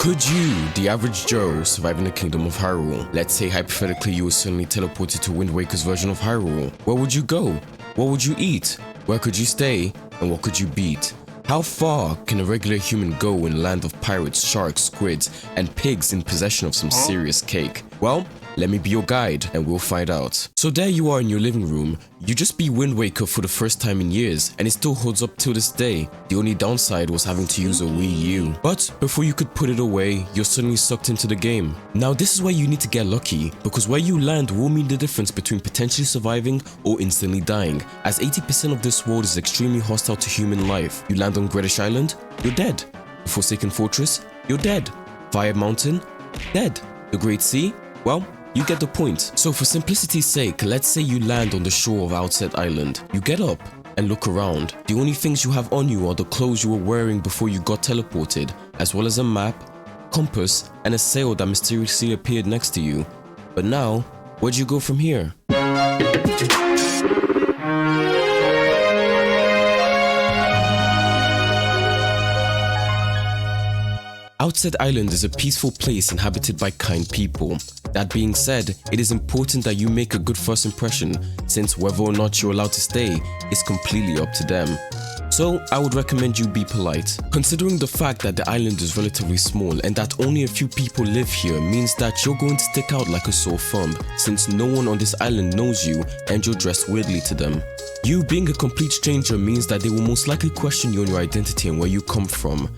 Could you, the average Joe, survive in the kingdom of Hyrule? Let's say hypothetically you were suddenly teleported to Wind Waker's version of Hyrule. Where would you go? What would you eat? Where could you stay? And what could you beat? How far can a regular human go in a land of pirates, sharks, squids, and pigs in possession of some serious cake? Well, let me be your guide and we'll find out. So there you are in your living room. You just beat Wind Waker for the first time in years and it still holds up till this day. The only downside was having to use a Wii U. But before you could put it away, you're suddenly sucked into the game. Now this is where you need to get lucky, because where you land will mean the difference between potentially surviving or instantly dying, as 80% of this world is extremely hostile to human life. You land on Greenwich Island, you're dead. The Forsaken Fortress, you're dead. Fire Mountain, dead. The Great Sea, well, you get the point. So for simplicity's sake, let's say you land on the shore of Outset Island. You get up and look around. The only things you have on you are the clothes you were wearing before you got teleported, as well as a map, compass, and a sail that mysteriously appeared next to you. But now, where'd you go from here? Outset Island is a peaceful place inhabited by kind people. That being said, it is important that you make a good first impression, since whether or not you're allowed to stay is completely up to them. So I would recommend you be polite. Considering the fact that the island is relatively small and that only a few people live here means that you're going to stick out like a sore thumb, since no one on this island knows you and you're dressed weirdly to them. You being a complete stranger means that they will most likely question you on your identity and where you come from.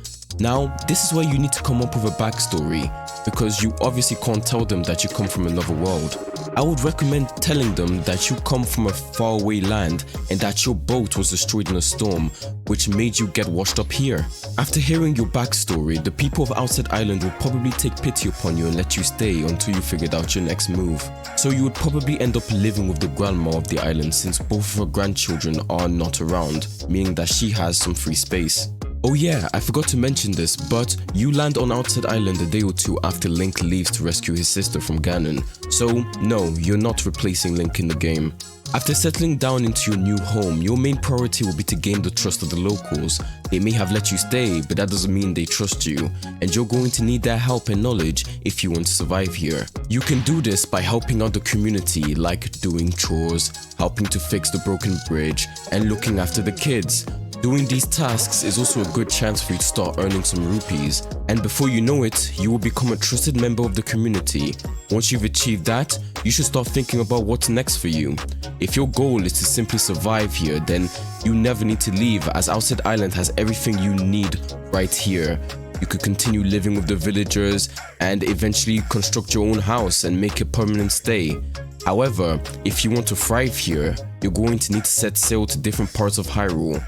Now, this is where you need to come up with a backstory, because you obviously can't tell them that you come from another world. I would recommend telling them that you come from a faraway land and that your boat was destroyed in a storm, which made you get washed up here. After hearing your backstory, the people of Outset Island will probably take pity upon you and let you stay until you figured out your next move. So you would probably end up living with the grandma of the island, since both of her grandchildren are not around, meaning that she has some free space. Oh yeah, I forgot to mention this, but you land on Outset Island a day or two after Link leaves to rescue his sister from Ganon. So no, you're not replacing Link in the game. After settling down into your new home, your main priority will be to gain the trust of the locals. They may have let you stay, but that doesn't mean they trust you, and you're going to need their help and knowledge if you want to survive here. You can do this by helping out the community, like doing chores, helping to fix the broken bridge, and looking after the kids. Doing these tasks is also a good chance for you to start earning some rupees, and before you know it, you will become a trusted member of the community. Once you've achieved that, you should start thinking about what's next for you. If your goal is to simply survive here, then you never need to leave, as Outset Island has everything you need right here. You could continue living with the villagers and eventually construct your own house and make a permanent stay. However, if you want to thrive here, you're going to need to set sail to different parts of Hyrule.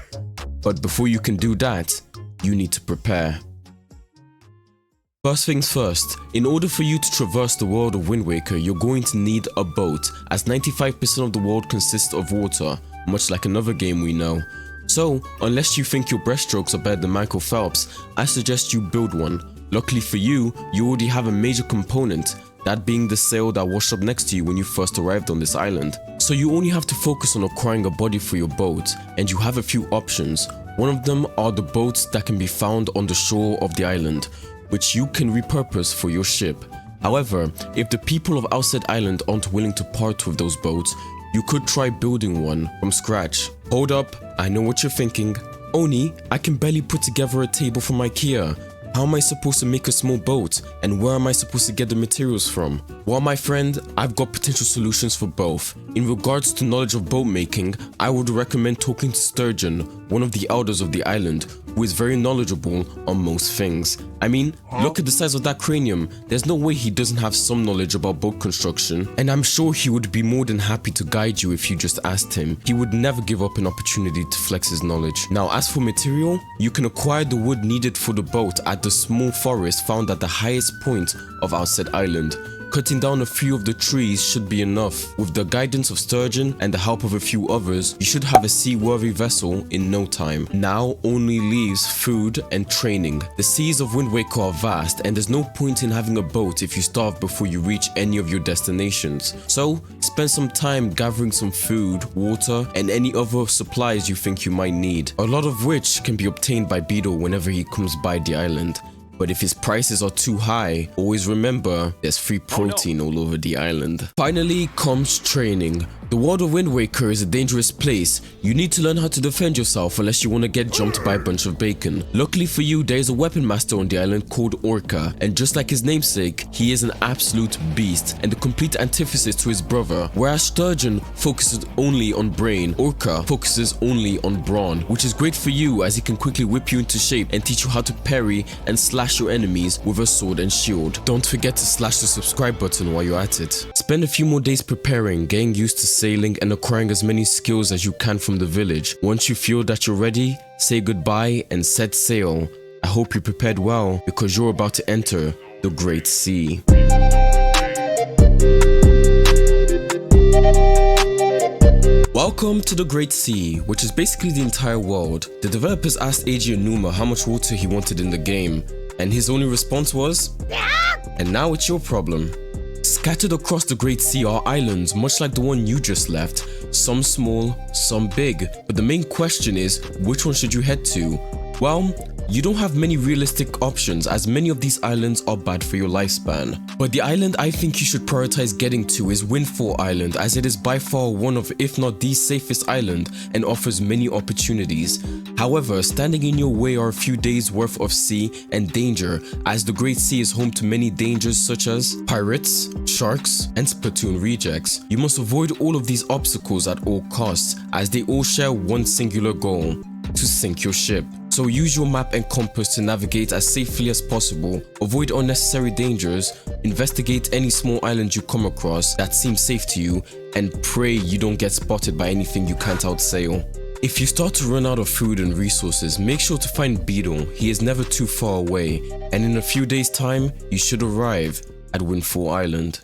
But before you can do that, you need to prepare. First things first, in order for you to traverse the world of Wind Waker, you're going to need a boat, as 95% of the world consists of water, much like another game we know. So, unless you think your breaststrokes are better than Michael Phelps, I suggest you build one. Luckily for you, you already have a major component, that being the sail that washed up next to you when you first arrived on this island. So you only have to focus on acquiring a body for your boat, and you have a few options. One of them are the boats that can be found on the shore of the island, which you can repurpose for your ship. However, if the people of Outset Island aren't willing to part with those boats, you could try building one from scratch. Hold up, I know what you're thinking. Oni, I can barely put together a table from IKEA. How am I supposed to make a small boat, and where am I supposed to get the materials from? Well, my friend, I've got potential solutions for both. In regards to knowledge of boat making, I would recommend talking to Sturgeon, one of the elders of the island, who is very knowledgeable on most things. I mean, look at the size of that cranium. There's no way he doesn't have some knowledge about boat construction, and I'm sure he would be more than happy to guide you if you just asked him. He would never give up an opportunity to flex his knowledge. Now, as for material, you can acquire the wood needed for the boat at the small forest found at the highest point of Outset Island. Cutting down a few of the trees should be enough. With the guidance of Sturgeon and the help of a few others, you should have a seaworthy vessel in no time. Now only leaves food and training. The seas of Wind Waker are vast, and there's no point in having a boat if you starve before you reach any of your destinations. So spend some time gathering some food, water, and any other supplies you think you might need, a lot of which can be obtained by Beetle whenever he comes by the island. But if his prices are too high, always remember there's free protein all over the island. Finally comes training. The world of Wind Waker is a dangerous place. You need to learn how to defend yourself unless you want to get jumped by a bunch of bacon. Luckily for you, there is a weapon master on the island called Orca, and just like his namesake, he is an absolute beast and the complete antithesis to his brother. Whereas Sturgeon focuses only on brain, Orca focuses only on brawn, which is great for you as he can quickly whip you into shape and teach you how to parry and slash your enemies with a sword and shield. Don't forget to slash the subscribe button while you're at it. Spend a few more days preparing, getting used to sailing and acquiring as many skills as you can from the village. Once you feel that you're ready, say goodbye and set sail. I hope you prepared well because you're about to enter the Great Sea. Welcome to the Great Sea, which is basically the entire world. The developers asked Eiji Aonuma how much water he wanted in the game, and his only response was, and now it's your problem. Scattered across the Great Sea are islands much like the one you just left, some small, some big, but the main question is, which one should you head to? Well, you don't have many realistic options as many of these islands are bad for your lifespan. But the island I think you should prioritize getting to is Windfall Island, as it is by far one of, if not the safest island, and offers many opportunities. However, standing in your way are a few days worth of sea and danger, as the Great Sea is home to many dangers such as pirates, sharks, and Splatoon rejects. You must avoid all of these obstacles at all costs, as they all share one singular goal: to sink your ship. So use your map and compass to navigate as safely as possible, avoid unnecessary dangers, investigate any small islands you come across that seem safe to you, and pray you don't get spotted by anything you can't outsail. If you start to run out of food and resources, make sure to find Beetle. He is never too far away, and in a few days' time, you should arrive at Windfall Island.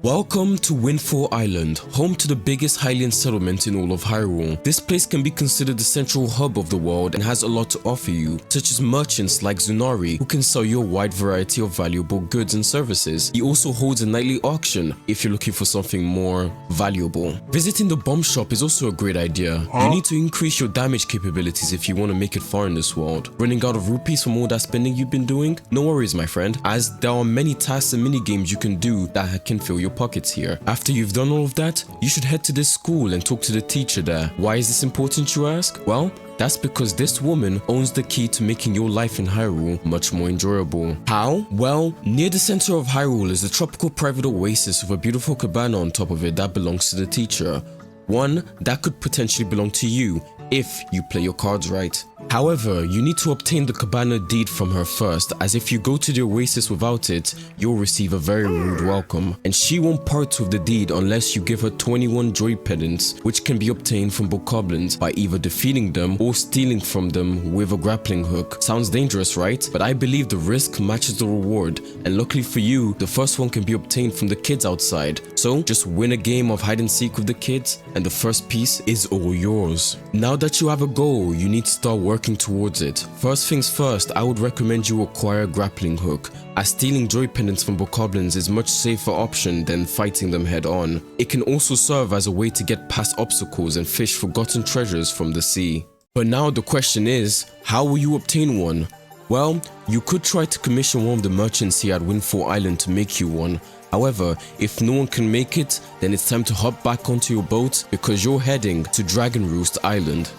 Welcome to Windfall Island, home to the biggest Hylian settlement in all of Hyrule. This place can be considered the central hub of the world and has a lot to offer you, such as merchants like Zunari, who can sell you a wide variety of valuable goods and services. He also holds a nightly auction if you're looking for something more valuable. Visiting the bomb shop is also a great idea. You need to increase your damage capabilities if you want to make it far in this world. Running out of rupees from all that spending you've been doing? No worries, my friend, as there are many tasks and mini games you can do that can fill your pockets here. After you've done all of that, you should head to this school and talk to the teacher there. Why is this important, you ask? Well, that's because this woman owns the key to making your life in Hyrule much more enjoyable. How? Well, near the center of Hyrule is a tropical private oasis with a beautiful cabana on top of it that belongs to the teacher. One that could potentially belong to you if you play your cards right. However, you need to obtain the cabana deed from her first, as if you go to the oasis without it, you'll receive a very rude welcome. And she won't part with the deed unless you give her 21 joy pendants, which can be obtained from bokoblins by either defeating them or stealing from them with a grappling hook. Sounds dangerous, right? But I believe the risk matches the reward, and luckily for you, the first one can be obtained from the kids outside. So just win a game of hide and seek with the kids, and the first piece is all yours. Now that you have a goal, you need to start working towards it. First things first, I would recommend you acquire a grappling hook, as stealing joy pendants from bokoblins is a much safer option than fighting them head on. It can also serve as a way to get past obstacles and fish forgotten treasures from the sea. But now the question is, how will you obtain one? Well, you could try to commission one of the merchants here at Windfall Island to make you one. However, if no one can make it, then it's time to hop back onto your boat because you're heading to Roost Island.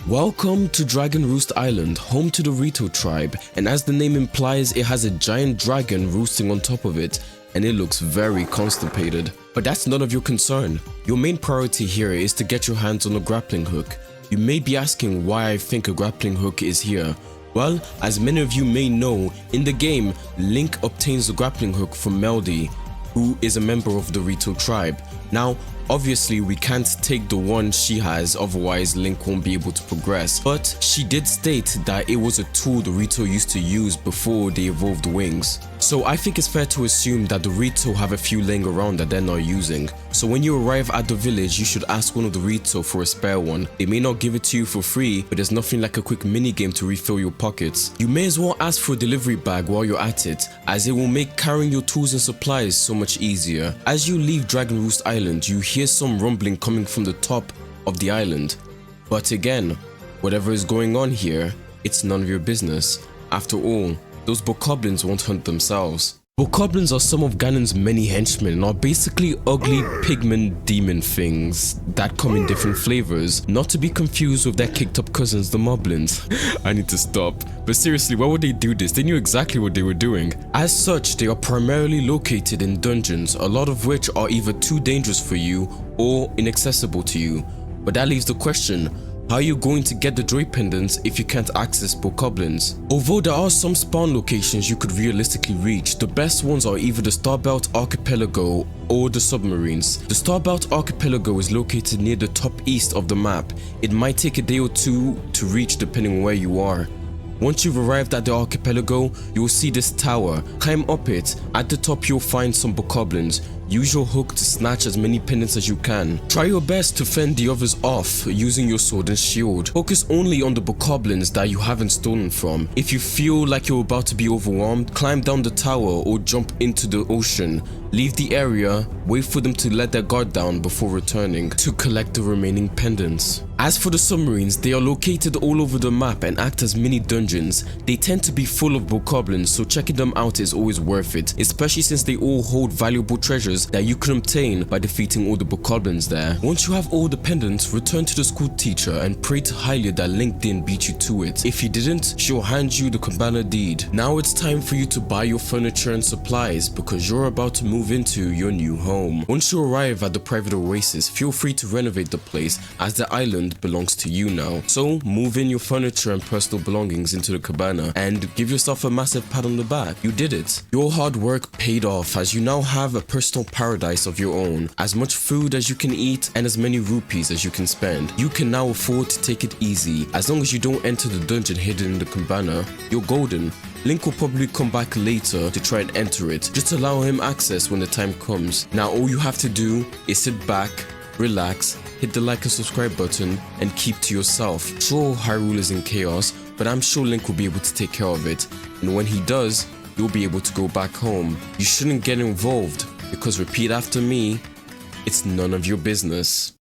Welcome to Roost Island, home to the Rito tribe, and as the name implies, it has a giant dragon roosting on top of it, and it looks very constipated. But that's none of your concern. Your main priority here is to get your hands on a grappling hook. You may be asking why I think a grappling hook is here. Well, as many of you may know, in the game, Link obtains the grappling hook from Melody, who is a member of the Rito tribe. Now, obviously we can't take the one she has, otherwise Link won't be able to progress, but she did state that it was a tool the Rito used to use before they evolved wings. So I think it's fair to assume that the Rito have a few laying around that they're not using. So when you arrive at the village, you should ask one of the Rito for a spare one. They may not give it to you for free, but there's nothing like a quick mini game to refill your pockets. You may as well ask for a delivery bag while you're at it, as it will make carrying your tools and supplies so much easier. As you leave Dragon Roost Island, you hear some rumbling coming from the top of the island. But again, whatever is going on here, it's none of your business. After all, those bokoblins won't hunt themselves. Bokoblins are some of Ganon's many henchmen and are basically ugly pigment demon things that come in different flavors, not to be confused with their kicked up cousins the moblins. I need to stop. But seriously, why would they do this? They knew exactly what they were doing. As such, they are primarily located in dungeons, a lot of which are either too dangerous for you or inaccessible to you. But that leaves the question, how are you going to get the joy pendants if you can't access bokoblins? Although there are some spawn locations you could realistically reach, the best ones are either the Starbelt Archipelago or the submarines. The Starbelt Archipelago is located near the top east of the map. It might take a day or two to reach depending on where you are. Once you've arrived at the archipelago, you will see this tower. Climb up it. At the top you'll find some bokoblins. Use your hook to snatch as many pendants as you can. Try your best to fend the others off using your sword and shield. Focus only on the bokoblins that you haven't stolen from. If you feel like you're about to be overwhelmed, climb down the tower or jump into the ocean. Leave the area, wait for them to let their guard down before returning to collect the remaining pendants. As for the submarines, they are located all over the map and act as mini dungeons. They tend to be full of bokoblins, so checking them out is always worth it, especially since they all hold valuable treasures that you can obtain by defeating all the bokoblins there. Once you have all the pendants, return to the school teacher and pray to Hylia that Link didn't beat you to it. If he didn't, she'll hand you the cabana deed. Now it's time for you to buy your furniture and supplies because you're about to move into your new home. Once you arrive at the private oasis, feel free to renovate the place as the island belongs to you now. So move in your furniture and personal belongings into the cabana and give yourself a massive pat on the back. You did it. Your hard work paid off as you now have a personal paradise of your own. As much food as you can eat and as many rupees as you can spend. You can now afford to take it easy. As long as you don't enter the dungeon hidden in the cabana, you're golden. Link will probably come back later to try and enter it. Just allow him access when the time comes. Now all you have to do is sit back, relax, hit the like and subscribe button, and keep to yourself. Sure, Hyrule is in chaos, but I'm sure Link will be able to take care of it. And when he does, you'll be able to go back home. You shouldn't get involved, because repeat after me, it's none of your business.